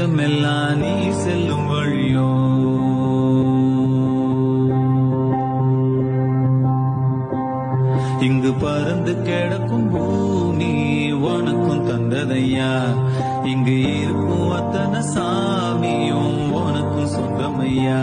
மிச்சமெல்லாம் நீ செல்லும் வழியோ. இங்கு பறந்து கிடக்கும் பூமி உனக்கும் தந்ததையா, இங்கு இருக்கும் அத்தனை சாமியும் உனக்கும் சொந்தமையா.